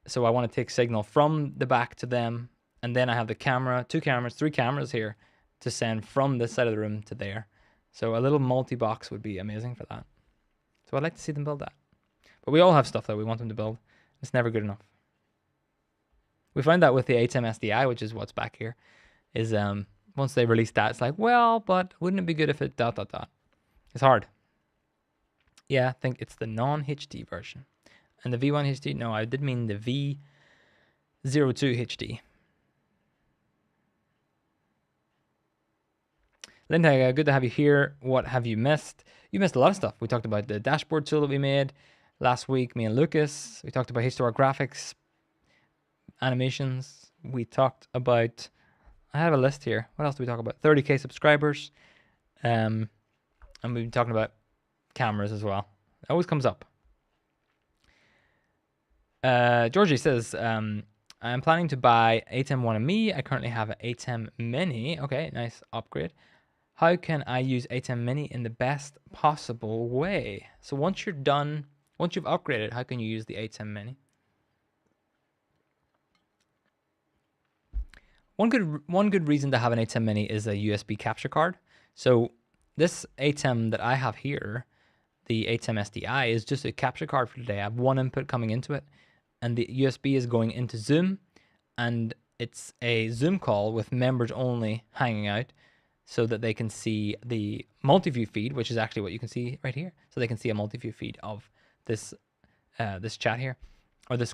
so I want to take signal from the back to them, and then I have the camera, 2 cameras, 3 cameras here to send from this side of the room to there. So a little multi-box would be amazing for that. So I'd like to see them build that. But we all have stuff that we want them to build. It's never good enough. We found that with the ATEM SDI, which is what's back here, is once they release that, it's like, well, but wouldn't it be good if it ... It's hard. Yeah, I think it's the non-HD version. And the V1 HD, no, I did mean the V02 HD. Linda, good to have you here. What have you missed? You missed a lot of stuff. We talked about the dashboard tool that we made last week, me and Lucas. We talked about H2R Graphics animations. We talked about, I have a list here. What else did we talk about? 30K subscribers. And we've been talking about cameras as well. It always comes up. Georgie says, I'm planning to buy ATEM 1ME. I currently have an ATEM Mini. Okay, nice upgrade. How can I use ATEM Mini in the best possible way? So once you're done, once you've upgraded, how can you use the ATEM Mini? One good reason to have an ATEM Mini is a USB capture card. So this ATEM that I have here, the ATEM SDI, is just a capture card for today. I have 1 input coming into it, and the USB is going into Zoom, and it's a Zoom call with members only hanging out so that they can see the multi-view feed, which is actually what you can see right here. So they can see a multi-view feed of this this chat here, or this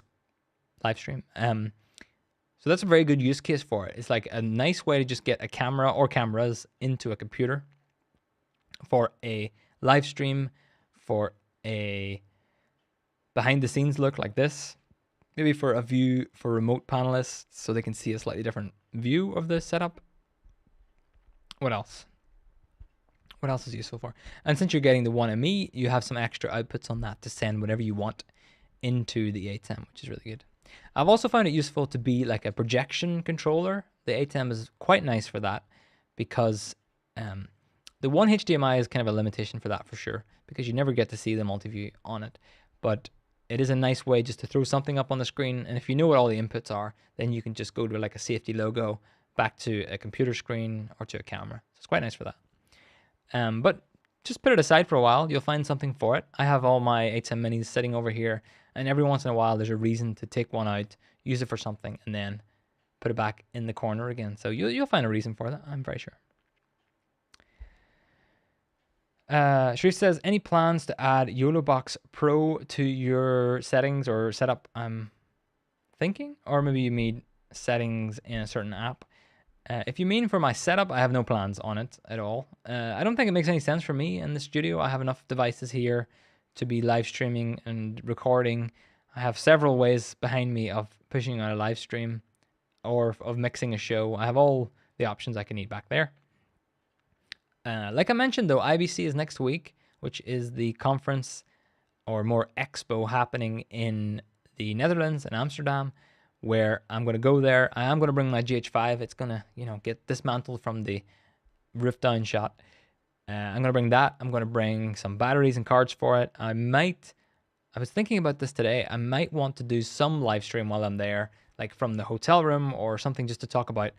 live stream. So that's a very good use case for it. It's like a nice way to just get a camera or cameras into a computer for a live stream, for a behind the scenes look like this, maybe for a view for remote panelists so they can see a slightly different view of the setup. What else? What else is useful for? And since you're getting the 1ME, you have some extra outputs on that to send whatever you want into the ATEM, which is really good. I've also found it useful to be like a projection controller. The ATEM is quite nice for that because the one HDMI is kind of a limitation for that for sure, because you never get to see the multi-view on it. But it is a nice way just to throw something up on the screen, and if you know what all the inputs are, then you can just go to like a safety logo back to a computer screen or to a camera. So it's quite nice for that. But just put it aside for a while. You'll find something for it. I have all my ATEM Minis sitting over here, and every once in a while there's a reason to take one out, use it for something, and then put it back in the corner again. So you'll find a reason for that, I'm very sure. Sharif says, any plans to add YOLObox Pro to your settings or setup? I'm thinking, or maybe you mean settings in a certain app. If you mean for my setup, I have no plans on it at all. I don't think it makes any sense for me in the studio. I have enough devices here to be live streaming and recording. I have several ways behind me of pushing out a live stream or of mixing a show. I have all the options I can need back there. Like I mentioned though, IBC is next week, which is the conference or more expo happening in the Netherlands in Amsterdam, where I'm going to go there. I am going to bring my GH5. It's going to, get dismantled from the roof down shot. I'm going to bring that. I'm going to bring some batteries and cards for it. I was thinking about this today. I might want to do some live stream while I'm there, like from the hotel room or something, just to talk about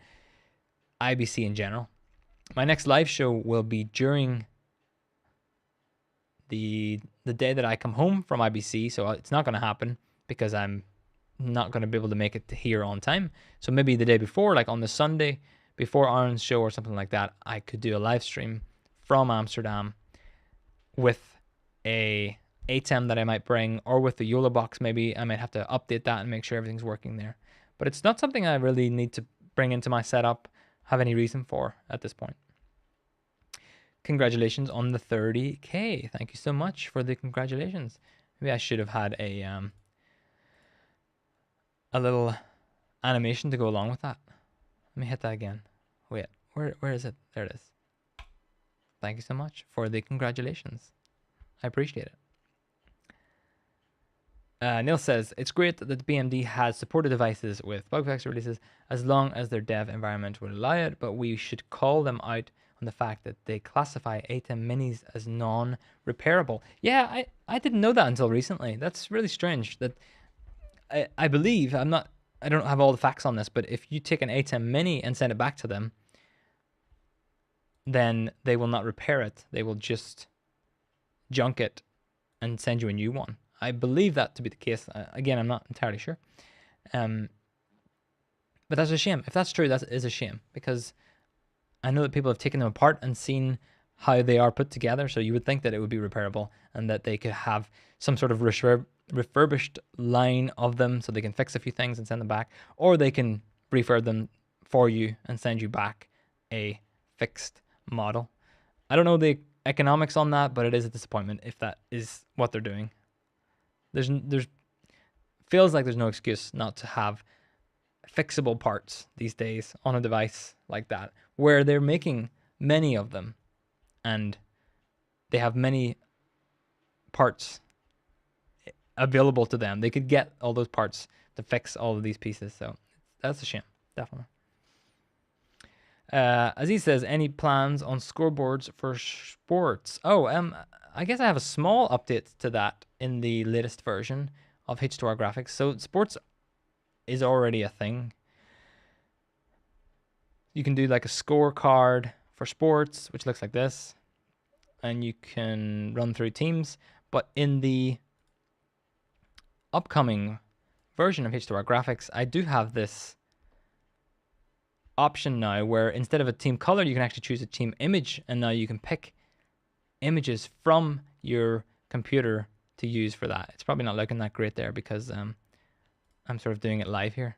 IBC in general. My next live show will be during the day that I come home from IBC, so it's not going to happen because I'm not going to be able to make it here on time. So maybe the day before, like on the Sunday before Aaron's show or something like that, I could do a live stream from Amsterdam with a ATEM that I might bring, or with the YOLO box. Maybe I might have to update that and make sure everything's working there. But it's not something I really need to bring into my setup, have any reason for at this point. Congratulations on the 30K. Thank you so much for the congratulations. Maybe I should have had a little animation to go along with that. Let me hit that again. Wait, where is it? There it is. Thank you so much for the congratulations. I appreciate it. Neil says, it's great that the BMD has supported devices with bug fix releases as long as their dev environment will allow it, but we should call them out on the fact that they classify ATEM minis as non-repairable. Yeah, I didn't know that until recently. That's really strange. That I believe, I don't have all the facts on this, but if you take an ATEM mini and send it back to them, then they will not repair it. They will just junk it and send you a new one. I believe that to be the case. Again, I'm not entirely sure. But that's a shame. If that's true, that is a shame, because I know that people have taken them apart and seen how they are put together. So you would think that it would be repairable and that they could have some sort of refurbished line of them so they can fix a few things and send them back, or they can refurb them for you and send you back a fixed model. I don't know the economics on that, but it is a disappointment if that is what they're doing. There's feels like there's no excuse not to have fixable parts these days on a device like that, where they're making many of them and they have many parts available to them. They could get all those parts to fix all of these pieces. So that's a shame, definitely. Aziz says, any plans on scoreboards for sports? Oh, I guess I have a small update to that in the latest version of H2R Graphics. So sports is already a thing. You can do like a scorecard for sports, which looks like this, and you can run through teams. But in the upcoming version of H2R Graphics, I do have this option now where instead of a team color, you can actually choose a team image, and now you can pick images from your computer to use for that. It's probably not looking that great there because I'm sort of doing it live here.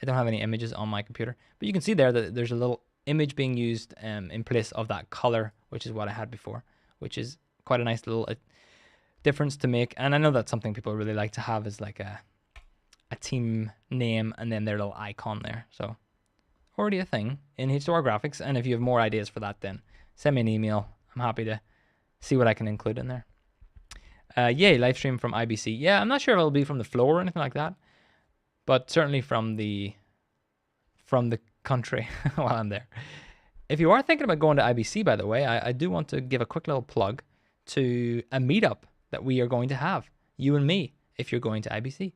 I don't have any images on my computer, but you can see there that there's a little image being used in place of that color, which is what I had before, which is quite a nice little difference to make. And I know that's something people really like to have, is like a team name and then their little icon there. So already a thing in H2R Graphics. And if you have more ideas for that, then send me an email. I'm happy to see what I can include in there. Yay, live stream from IBC. Yeah, I'm not sure if it'll be from the floor or anything like that, but certainly from the country while I'm there. If you are thinking about going to IBC, by the way, I do want to give a quick little plug to a meetup that we are going to have, you and me, if you're going to IBC.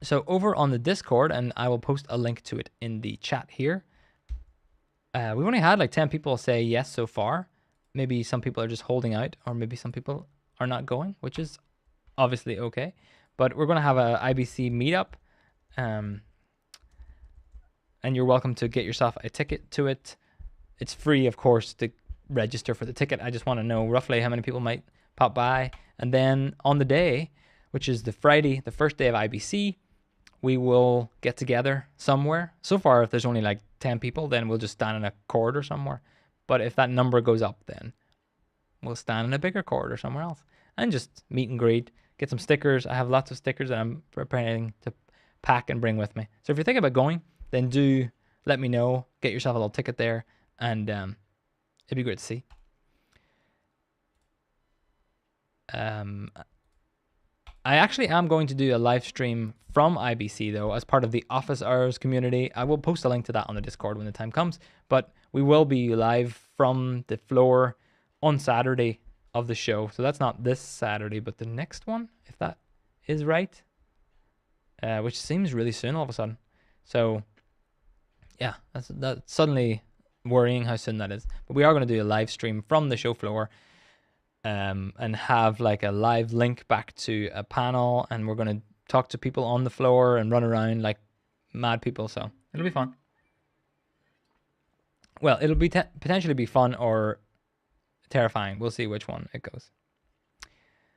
So over on the Discord, and I will post a link to it in the chat here. We've only had like 10 people say yes so far. Maybe some people are just holding out, or maybe some people are not going, which is obviously okay. But we're going to have a IBC meetup, and you're welcome to get yourself a ticket to it. It's free, of course, to register for the ticket. I just want to know roughly how many people might pop by. And then on the day, which is the Friday, the first day of IBC, we will get together somewhere. So far, if there's only like 10 people, then we'll just stand in a corridor somewhere. But if that number goes up, then we'll stand in a bigger corridor somewhere else and just meet and greet, get some stickers. I have lots of stickers that I'm preparing to pack and bring with me. So if you're thinking about going, then do let me know. Get yourself a little ticket there, and it'd be great to see. I actually am going to do a live stream from IBC though, as part of the office hours community. I will post a link to that on the Discord when the time comes, but we will be live from the floor on Saturday of the show. So that's not this Saturday, but the next one, if that is right, which seems really soon all of a sudden. So yeah, that's suddenly worrying how soon that is. But we are going to do a live stream from the show floor and have like a live link back to a panel, and we're going to talk to people on the floor and run around like mad people. So it'll be fun. Well, it'll be potentially be fun or terrifying. We'll see which one it goes.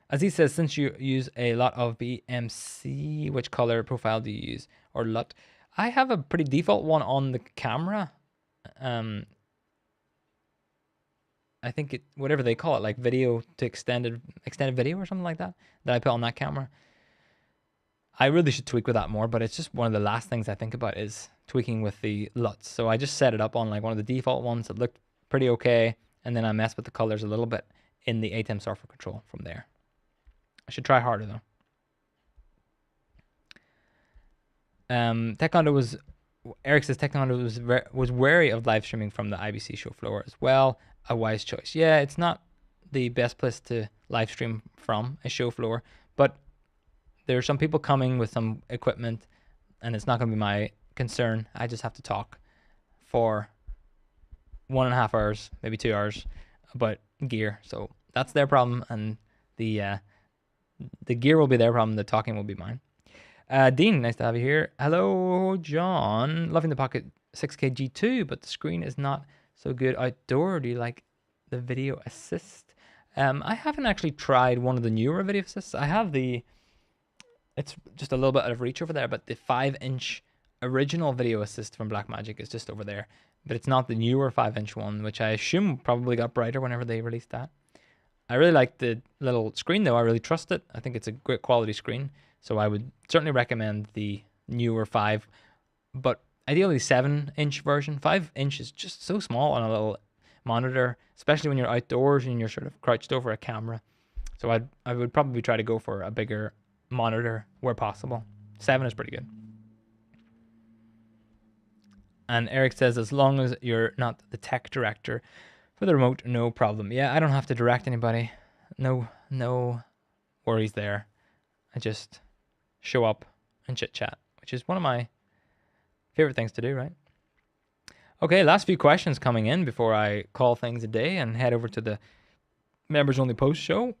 Aziz says, since you use a lot of BMC, which color profile do you use? Or LUT? I have a pretty default one on the camera. I think it, whatever they call it, like video to extended video or something like that, that I put on that camera. I really should tweak with that more, but it's just one of the last things I think about is tweaking with the LUTs. So I just set it up on like one of the default ones that looked pretty okay, and then I messed with the colors a little bit in the ATEM software control from there. I should try harder though. Eric says Taekwondo was wary of live streaming from the IBC show floor as well. A wise choice. Yeah, it's not the best place to live stream from, a show floor, but there are some people coming with some equipment, and it's not going to be my concern. I just have to talk for 1.5 hours, maybe 2 hours about gear. So that's their problem, and the gear will be their problem. The talking will be mine. Dean, nice to have you here. Hello, John. Loving the Pocket 6K G2, but the screen is not so good outdoor. Do you like the video assist? I haven't actually tried one of the newer video assists. I have it's just a little bit out of reach over there, but the 5-inch original video assist from Blackmagic is just over there. But it's not the newer 5-inch one, which I assume probably got brighter whenever they released that. I really like the little screen though. I really trust it. I think it's a great quality screen. So I would certainly recommend the newer 5, but ideally 7-inch version. 5-inch is just so small on a little monitor, especially when you're outdoors and you're sort of crouched over a camera. So I would probably try to go for a bigger monitor where possible. 7 is pretty good. And Eric says, as long as you're not the tech director for the remote, no problem. Yeah, I don't have to direct anybody. No worries there. I just show up and chit chat, which is one of my favorite things to do, right? Okay, last few questions coming in before I call things a day and head over to the members only post show,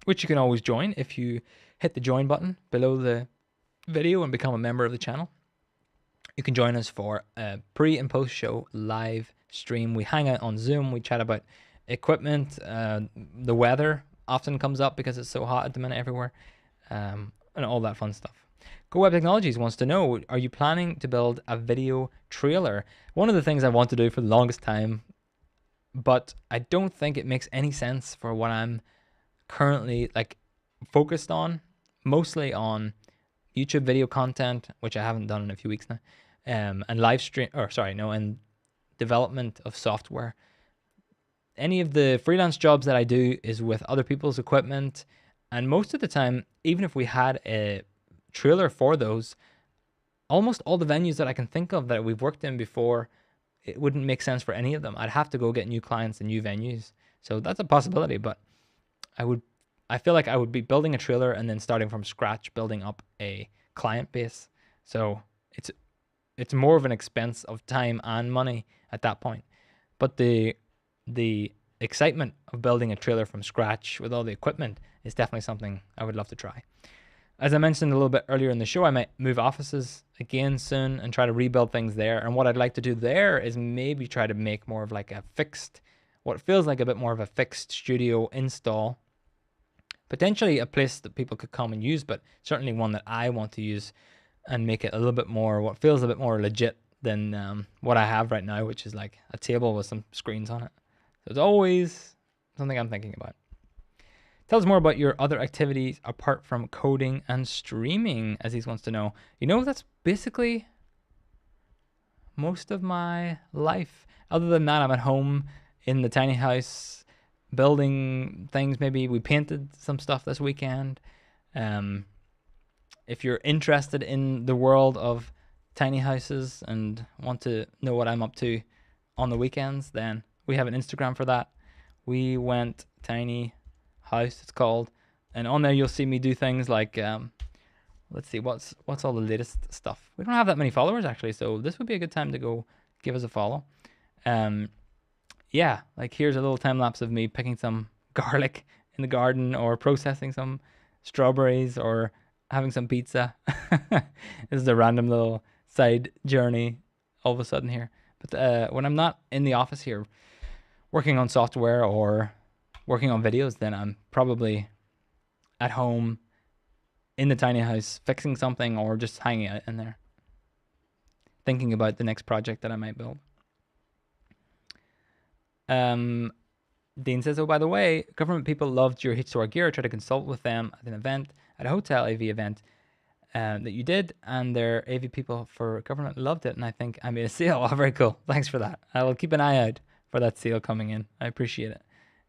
which you can always join if you hit the join button below the video and become a member of the channel. You can join us for a pre and post show live stream. We hang out on Zoom. We chat about equipment. The weather often comes up because it's so hot at the minute everywhere. And all that fun stuff. Go Web Technologies wants to know, are you planning to build a video trailer? One of the things I want to do for the longest time, but I don't think it makes any sense for what I'm currently like focused on, mostly on YouTube video content, which I haven't done in a few weeks now, and and development of software. Any of the freelance jobs that I do is with other people's equipment. And most of the time, even if we had a trailer for those, almost all the venues that I can think of that we've worked in before, it wouldn't make sense for any of them. I'd have to go get new clients and new venues. So that's a possibility, but I feel like I would be building a trailer and then starting from scratch, building up a client base. So it's more of an expense of time and money at that point. But the excitement of building a trailer from scratch with all the equipment is definitely something I would love to try. As I mentioned a little bit earlier in the show, I might move offices again soon and try to rebuild things there. And what I'd like to do there is maybe try to make more of like a fixed, what feels like a bit more of a fixed studio install. Potentially a place that people could come and use, but certainly one that I want to use and make it a little bit more, what feels a bit more legit than what I have right now, which is like a table with some screens on it. So it's always something I'm thinking about. Tell us more about your other activities apart from coding and streaming, Aziz wants to know. You know, that's basically most of my life. Other than that, I'm at home in the tiny house building things. Maybe we painted some stuff this weekend. If you're interested in the world of tiny houses and want to know what I'm up to on the weekends, then we have an Instagram for that. We went tiny house, it's called, and on there you'll see me do things like let's see, what's all the latest stuff. We don't have that many followers actually, so this would be a good time to go give us a follow. Yeah, like here's a little time lapse of me picking some garlic in the garden or processing some strawberries or having some pizza. This is a random little side journey all of a sudden here. But when I'm not in the office here working on software or working on videos, then I'm probably at home in the tiny house fixing something or just hanging out in there, thinking about the next project that I might build. Dean says, oh, by the way, government people loved your H2R gear. I tried to consult with them at an event, at a hotel AV event that you did, and their AV people for government loved it, and I think I made a sale. Oh, very cool. Thanks for that. I will keep an eye out for that sale coming in. I appreciate it.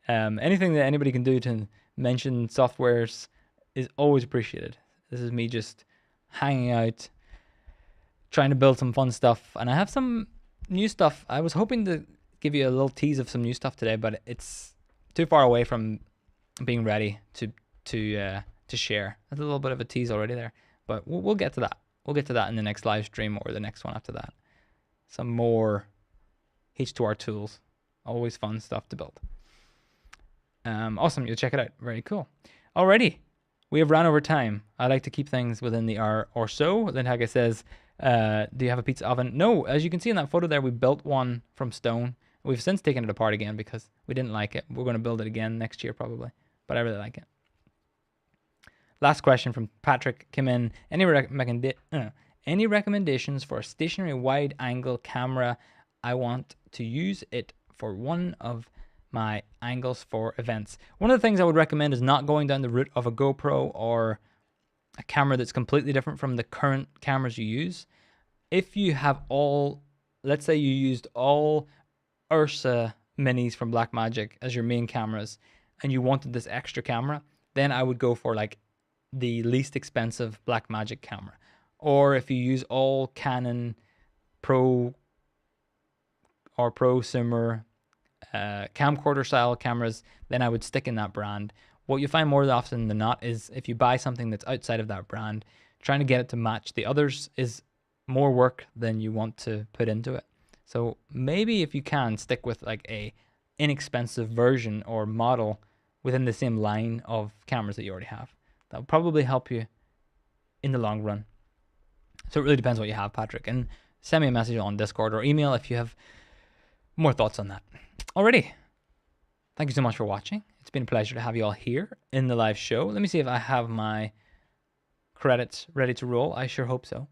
Anything that anybody can do to mention softwares is always appreciated. This is me just hanging out, trying to build some fun stuff, and I have some new stuff. I was hoping to give you a little tease of some new stuff today, but it's too far away from being ready to share. That's a little bit of a tease already there, but we'll get to that. We'll get to that in the next live stream or the next one after that. Some more H2R tools, always fun stuff to build. Awesome, you'll check it out. Very cool. Alrighty, we have ran over time. I like to keep things within the hour or so. Then Haga says, do you have a pizza oven? No, as you can see in that photo there, we built one from stone. We've since taken it apart again because we didn't like it. We're going to build it again next year probably, but I really like it. Last question from Patrick came in. Any recommendations for a stationary wide angle camera? I want to use it for one of my angles for events. One of the things I would recommend is not going down the route of a GoPro or a camera that's completely different from the current cameras you use. If you have all, let's say you used all Ursa minis from Blackmagic as your main cameras and you wanted this extra camera, then I would go for like the least expensive Blackmagic camera. Or if you use all Canon Pro or prosumer camcorder style cameras, then I would stick in that brand. What you find more often than not is if you buy something that's outside of that brand, trying to get it to match the others is more work than you want to put into it. So maybe if you can stick with like a inexpensive version or model within the same line of cameras that you already have, that will probably help you in the long run. So it really depends what you have, Patrick, and send me a message on Discord or email if you have more thoughts on that. Alrighty, thank you so much for watching. It's been a pleasure to have you all here in the live show. Let me see if I have my credits ready to roll. I sure hope so.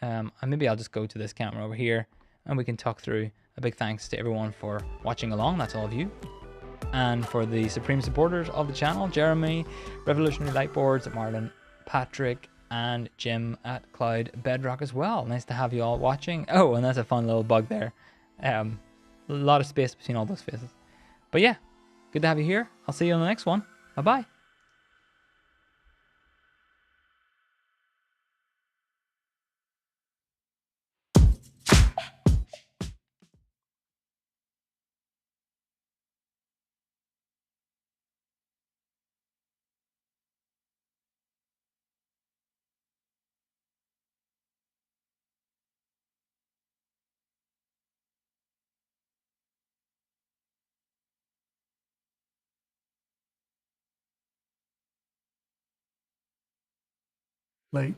And maybe I'll just go to this camera over here and we can talk through. A big thanks to everyone for watching along. That's all of you. And for the supreme supporters of the channel, Jeremy, Revolutionary Lightboards, Marlon, Patrick, and Jim at Cloud Bedrock as well. Nice to have you all watching. Oh, and that's a fun little bug there. A lot of space between all those faces. But yeah, good to have you here. I'll see you on the next one. Bye-bye. Late.